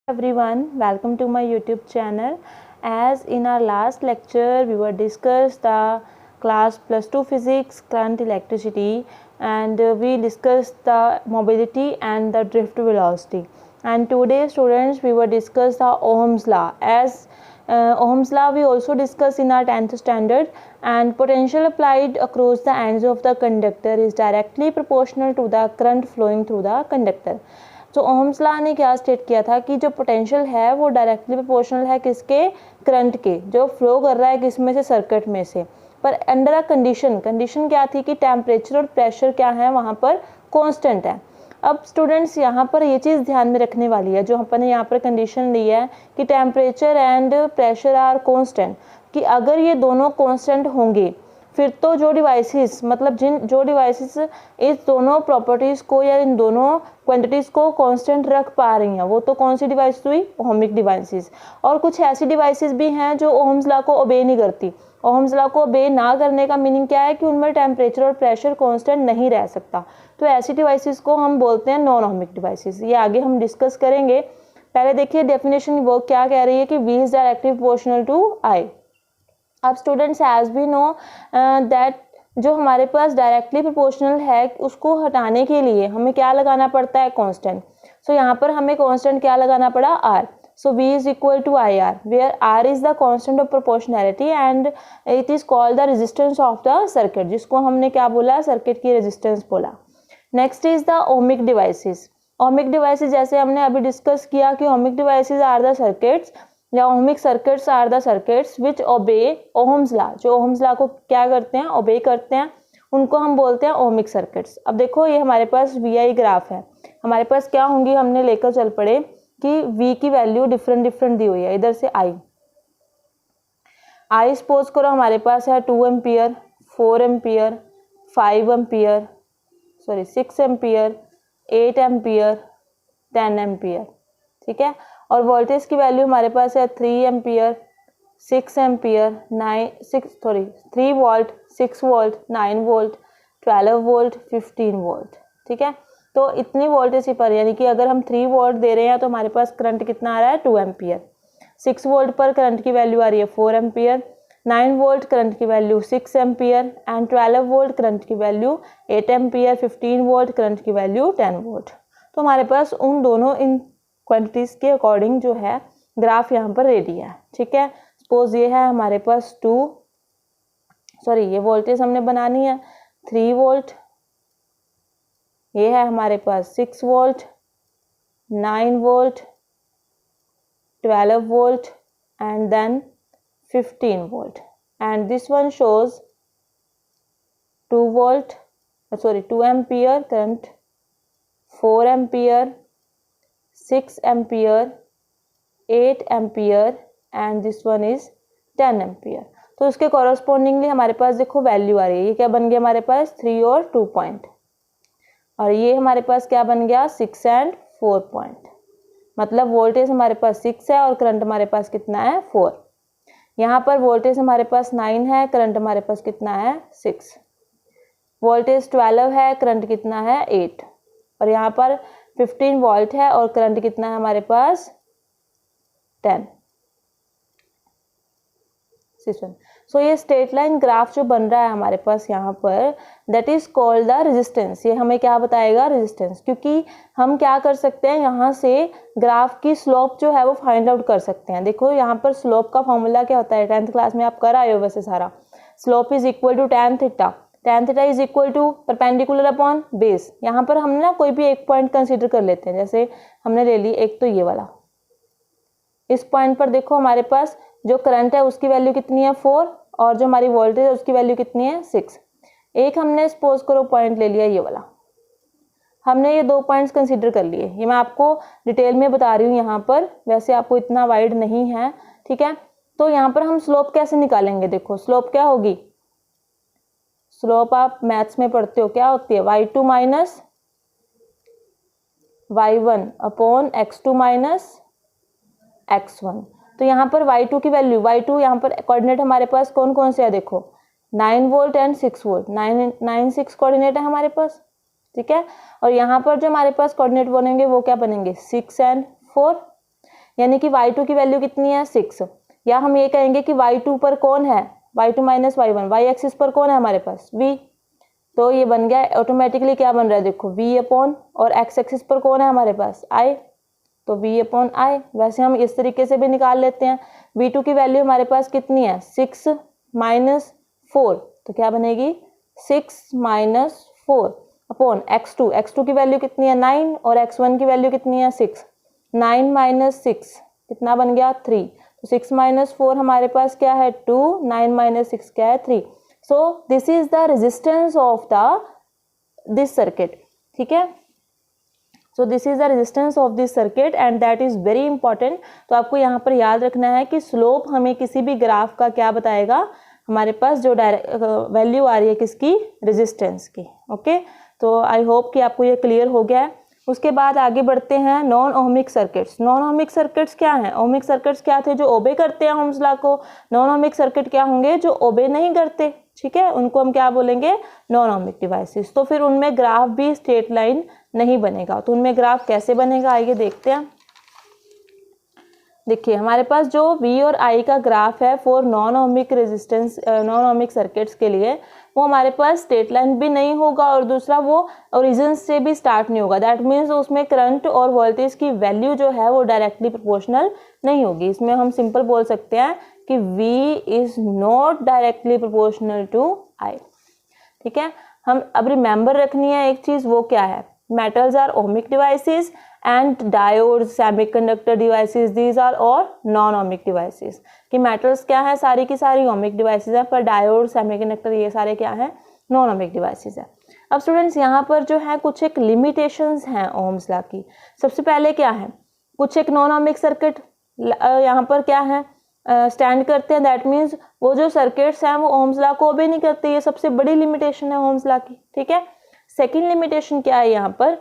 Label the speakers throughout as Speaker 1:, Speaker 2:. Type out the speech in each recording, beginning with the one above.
Speaker 1: everyone, welcome to my YouTube channel. As in our last lecture, we were discussed the class plus 2 physics, current electricity, and we discussed the mobility and the drift velocity. And today, students, we were discuss the Ohm's law. As Ohm's law we also discussed in our 10th standard, and potential applied across the ends of the conductor is directly proportional to the current flowing through the conductor. तो Ohm's law ने क्या state किया था कि जो potential है वो directly proportional है किसके, करंट के, जो फ्लो कर रहा है किस में से, सर्किट में से। पर अंडर अ कंडीशन क्या थी कि टेम्परेचर और प्रेशर क्या है वहाँ पर कांस्टेंट है। अब स्टूडेंट्स यहाँ पर ये चीज़ ध्यान में रखने वाली है, जो अपन ने यहाँ पर कंडीशन ली है कि temperature and pressure are constant, कि अगर ये दोनों कांस्टेंट होंगे फिर तो जो डिवाइसेस जो डिवाइसेस इस दोनों प्रॉपर्टीज़ को या इन दोनों क्वांटिटीज़ को कांस्टेंट रख पा रही हैं वो तो कौन सी डिवाइस हुई, ओहमिक डिवाइसेस। और कुछ ऐसी डिवाइसेस भी हैं जो ओहम्स लॉ को ओबे नहीं करती। ओहम्स लॉ को ओबे ना करने का मीनिंग क्या है कि उनमें टेम्परेचर और प्रेशर कांस्टेंट नहीं रह सकता, तो ऐसी डिवाइसेस को हम बोलते हैं नॉन ओहमिक डिवाइसेस। ये आगे हम डिस्कस करेंगे। पहले देखिए डेफिनेशन वो क्या कह रही है कि V is directly proportional to I। अब students as we know that जो हमारे पास डायरेक्टली प्रोपोर्शनल है उसको हटाने के लिए हमें क्या लगाना पड़ता है, कांस्टेंट। सो यहाँ पर हमें कांस्टेंट क्या लगाना पड़ा, R। So V is equal to IR, where R is the constant of proportionality and it is called the resistance of the circuit, जिसको हमने क्या बोला, सर्किट की रेजिस्टेंस बोला। Next is the ohmic devices. Ohmic devices जैसे हमने अभी discuss किया कि ohmic devices are the circuits या ohmic circuits are the circuits which obey Ohm's law, जो ओहम्स लॉ को क्या करते हैं, ओबे करते हैं, उनको हम बोलते हैं ओमिक सर्किट्स। अब देखो ये हमारे पास VI ग्राफ है, हमारे पास क्या होंगी, हमने लेकर चल पड़े कि V की वैल्यू डिफरेंट दी हुई है। इधर से I सपोज करो हमारे पास है 2 ampere, 4 ampere, 5 ampere, 6 ampere, 8 ampere, 10 ampere, ठीक है। और वोल्टेज की वैल्यू हमारे पास है 3 ampere, 6 ampere, 3 volt, 6 volt, 9 volt, 12 volt, 15 volt, ठीक है। तो इतनी वोल्टेज पर, यानी कि अगर हम 3 वोल्ट दे रहे हैं तो हमारे पास करंट कितना आ रहा है, 2 एम्पियर। 6 वोल्ट पर करंट की वैल्यू आ रही है 4 एम्पियर, 9 वोल्ट करंट की value 6 ampere and 12 volt current की वैल्यू 8 एम्पियर, 15 वोल्ट करंट की वैल्यू 10 वोल्ट। तो हमारे पास उन दोनों इन क्वांटिटीज के अकॉर्डिंग जो है ग्राफ यहाँ पर रेडी है, ठीक है। सपोज ये है हमारे पास ये वोल्टेज हमने बनानी है 3 वोल्ट, ये है हमारे पास 6 volt, 9 volt, 12 volt and then 15 volt, and this one shows 2 ampere current, 4 ampere, 6 ampere, 8 ampere and this one is 10 ampere. तो उसके कॉरस्पॉन्डिंगली हमारे पास देखो वैल्यू आ रही है, ये क्या बन गया हमारे पास 3 और 2 पॉइंट, और ये हमारे पास क्या बन गया 6 एंड 4 पॉइंट। मतलब वोल्टेज हमारे पास 6 है और करंट हमारे पास कितना है 4। यहाँ पर वोल्टेज हमारे पास 9 है, करंट हमारे पास कितना है 6। वोल्टेज 12 है, करंट कितना है 8, और यहाँ पर 15 वोल्ट है और करंट कितना है हमारे पास 10। सो ये स्ट्रेट लाइन ग्राफ जो बन रहा है हमारे पास यहाँ पर, that is called the resistance. ये हमें क्या बताएगा, रेजिस्टेंस, क्योंकि हम क्या कर सकते हैं, यहाँ से ग्राफ की स्लोप जो है वो फाइंड आउट कर सकते हैं। देखो यहाँ पर स्लोप का फॉर्मूला क्या होता है, 10th क्लास में आप कर आए हो वैसे सारा। Slope is equal to tan theta, tan theta is equal to perpendicular upon base. यहाँ पर हमने ना कोई भी एक पॉइंट कंसीडर कर लेते हैं, जैसे हमने ले ली एक तो ये वाला। इस पॉइंट पर देखो हमारे पास जो करंट है उसकी वैल्यू कितनी है 4, और जो हमारी वोल्टेज है उसकी वैल्यू कितनी है 6। एक हमने सपोज करो पॉइंट ले लिया ये वाला, हमने ये 2 पॉइंट्स कंसीडर कर लिए। ये मैं आपको डिटेल में बता रही हूँ यहाँ पर, वैसे आपको इतना वाइड नहीं है, ठीक है। तो यहाँ पर हम स्लोप कैसे निकालेंगे, देखो स्लोप क्या होगी, स्लोप आप मैथ्स में पढ़ते हो, क्या होती है y2 minus y1 upon x2 minus x1। तो यहाँ पर y2 की वैल्यू, y2 यहाँ पर कोऑर्डिनेट हमारे पास कौन कौन से है, देखो 9 वोल्ट एंड 6 वोल्ट, 9 6 कोऑर्डिनेट है हमारे पास, ठीक है। और यहाँ पर जो हमारे पास कोऑर्डिनेट बनेंगे वो क्या बनेंगे 6 एंड 4। यानी कि y2 की वैल्यू कितनी है 6, या हम ये कहेंगे कि y2 पर कौन है y2 minus y1, y axis पर कौन है हमारे पास v, तो ये बन गया ऑटोमेटिकली क्या बन रहा है देखो v अपॉन, और x एक्सिस पर कौन है हमारे पास i, तो v अपॉन i। वैसे हम इस तरीके से भी निकाल लेते हैं। v2 की वैल्यू हमारे पास कितनी है 6 माइनस 4, तो क्या बनेगी 6 माइनस 4 अपॉन x2 की वैल्यू कितनी है 9 और x1 की वैल्यू कितनी है 6, 9 माइनस 6 कितना बन गया 3, तो 6 माइनस 4 हमारे पास क्या है 2, 9 माइनस 6 क्या है 3। So this is the resistance of this circuit, ठीक है। So this is the resistance of this circuit and that is very important. तो आपको यहाँ पर याद रखना है कि स्लोप हमें किसी भी ग्राफ का क्या बताएगा, हमारे पास जो वैल्यू आ रही है किसकी, रेजिस्टेंस की। ओके, तो आई होप कि आपको ये क्लियर हो गया है। उसके बाद आगे बढ़ते हैं non ohmic circuits. Non ohmic circuits क्या हैं? ओहमिक सर्किट्स क्या थे? जो ओबे करते हैं ओम्स लॉ को। नॉन ओहमिक सर्किट क्या होंगे? जो ओबे नहीं करते, ठीक है, उनको हम क्या बोलेंगे, नॉन ओहमिक डिवाइसेस। तो फिर उनमें ग्राफ भी स्ट्रेट लाइन नहीं बनेगा। तो उनमें ग्राफ कैसे बनेगा, आइए देखते हैं। देखिए हमारे पास जो V और I का ग्राफ है for non ohmic resistance, non ohmic circuits के लिए, वो हमारे पास स्ट्रेट लाइन भी नहीं होगा और दूसरा वो ओरिजिन से भी स्टार्ट नहीं होगा। दैट मीन्स उसमें करंट और वोल्टेज की वैल्यू जो है वो डायरेक्टली प्रोपोर्शनल नहीं होगी। इसमें हम सिंपल बोल सकते हैं कि V is not directly proportional to I, ठीक है। हम अब रिमेंबर रखनी है एक चीज, वो क्या है, metals are ohmic devices and diodes, semiconductor devices, these are all non-ohmic devices। कि metals क्या है, सारी की सारी ohmic devices हैं, पर diode, semiconductor ये सारे क्या है, non-ohmic devices है। अब स्टूडेंट्स यहाँ पर जो है कुछ एक limitations हैं ओम्स लॉ की। सबसे पहले क्या है, कुछ एक non-ohmic सर्किट यहाँ पर क्या है स्टैंड करते हैं। दैट मीन्स वो जो सर्किट्स हैं वो ओम्स लॉ को ओबे नहीं करते। ये सबसे बड़ी लिमिटेशन है ओम्स लॉ की, ठीक है। सेकेंड लिमिटेशन क्या है यहाँ पर,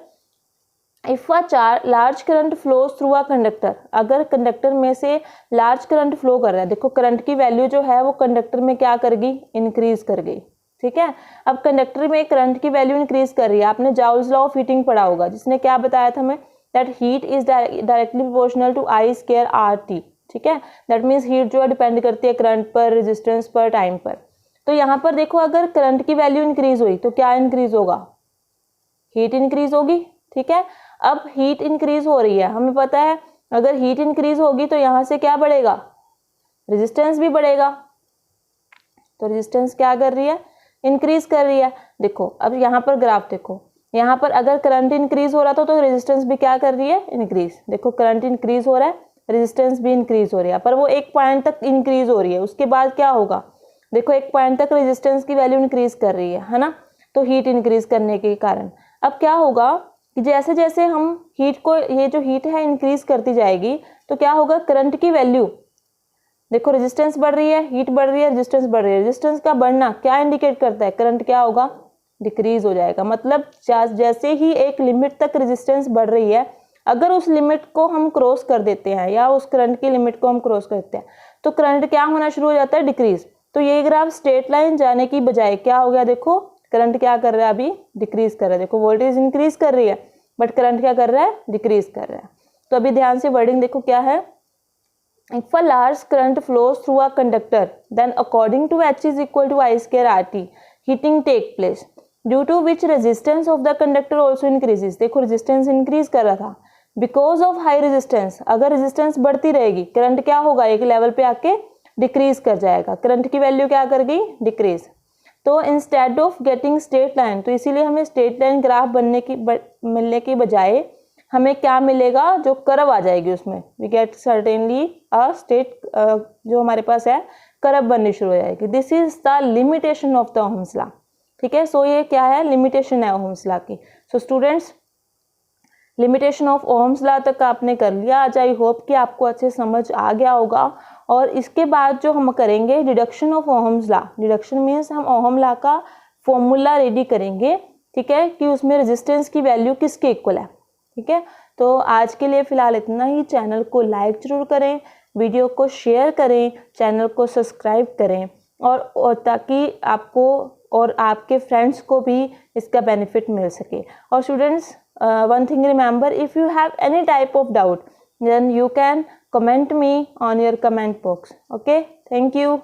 Speaker 1: if a large current flows through a conductor, अगर कंडक्टर में से लार्ज करंट फ्लो कर रहा है, देखो करंट की वैल्यू जो है वो कंडक्टर में क्या कर गई, इंक्रीज कर गई, ठीक है। अब कंडक्टर में करंट की वैल्यू इंक्रीज कर रही है। आपने जाउल्स लॉ ऑफ हीटिंग पढ़ा होगा, जिसने क्या बताया था हमें, that heat is directly proportional to I square RT, ठीक है। दैट मीन्स हीट जो है डिपेंड करती है करंट पर, रेजिस्टेंस पर, टाइम पर। तो यहाँ पर देखो अगर करंट की वैल्यू इंक्रीज हुई तो क्या इंक्रीज होगा, हीट इंक्रीज होगी, ठीक है। अब हीट इंक्रीज हो रही है, हमें पता है अगर हीट इंक्रीज होगी तो यहाँ से क्या बढ़ेगा, रेजिस्टेंस भी बढ़ेगा। तो रेजिस्टेंस क्या कर रही है, इंक्रीज कर रही है। देखो अब यहाँ पर ग्राफ देखो, यहाँ पर अगर करंट इंक्रीज हो रहा था तो रेजिस्टेंस भी क्या कर रही है, इंक्रीज। देखो करंट इंक्रीज हो रहा है, रेजिस्टेंस भी इंक्रीज हो रही है, पर वो एक पॉइंट तक इंक्रीज हो रही है। उसके बाद क्या होगा, देखो एक पॉइंट तक रेजिस्टेंस की वैल्यू इंक्रीज कर रही है ना, तो हीट इंक्रीज करने के कारण अब क्या होगा कि जैसे जैसे हम हीट को, ये जो हीट है इंक्रीज करती जाएगी, तो क्या होगा, करंट की वैल्यू, देखो रेजिस्टेंस बढ़ रही है, हीट बढ़ रही है, रेजिस्टेंस बढ़ रही है। रेजिस्टेंस का बढ़ना क्या इंडिकेट करता है, करंट क्या होगा, डिक्रीज हो जाएगा। मतलब जैसे ही एक लिमिट तक रेजिस्टेंस बढ़ रही है, अगर उस लिमिट को हम क्रॉस कर देते हैं या उस करंट की लिमिट को हम क्रॉस करते हैं तो करंट क्या होना शुरू हो जाता है, डिक्रीज। तो ये ग्राफ स्ट्रेट लाइन जाने की बजाय क्या हो गया, देखो करंट क्या कर रहा है, अभी डिक्रीज कर रहा है। देखो वोल्टेज इंक्रीज कर रही है बट करंट क्या कर रहा है, डिक्रीज कर रहा है। तो अभी ध्यान से वर्डिंग देखो क्या है, if a large current flows through a conductor then according to H is equal to I square RT heating take place due to which resistance of the conductor also increases. देखो resistance increase कर रहा था because of high resistance. अगर resistance बढ़ती रहेगी current क्या होगा, एक लेवल पे आके डिक्रीज कर जाएगा। करंट की वैल्यू क्या कर गई, डिक्रीज। तो instead of getting straight line, तो इसीलिए हमें स्ट्रेट लाइन ग्राफ मिलने की बजाय हमें क्या मिलेगा, जो कर्व आ जाएगी उसमें, we get certainly a straight, जो हमारे पास है कर्व बननी शुरू हो जाएगी। This is the limitation of the Ohm's law, ठीक है। सो ये क्या है, लिमिटेशन है ओम्स लॉ की। So students limitation of Ohm's law तक आपने कर लिया। आज आई होप कि आपको अच्छे समझ आ गया होगा। और इसके बाद जो हम करेंगे deduction of Ohm's law, deduction means हम ओहम लॉ का फॉर्मूला रेडी करेंगे, ठीक है, कि उसमें रेजिस्टेंस की वैल्यू किसके इक्वल है, ठीक है। तो आज के लिए फ़िलहाल इतना ही। चैनल को लाइक ज़रूर करें, वीडियो को शेयर करें, चैनल को सब्सक्राइब करें और ताकि आपको और आपके फ्रेंड्स को भी इसका बेनिफिट मिल सके। और students one thing remember, if you have any type of doubt, then you can comment me on your comment box. Okay, thank you.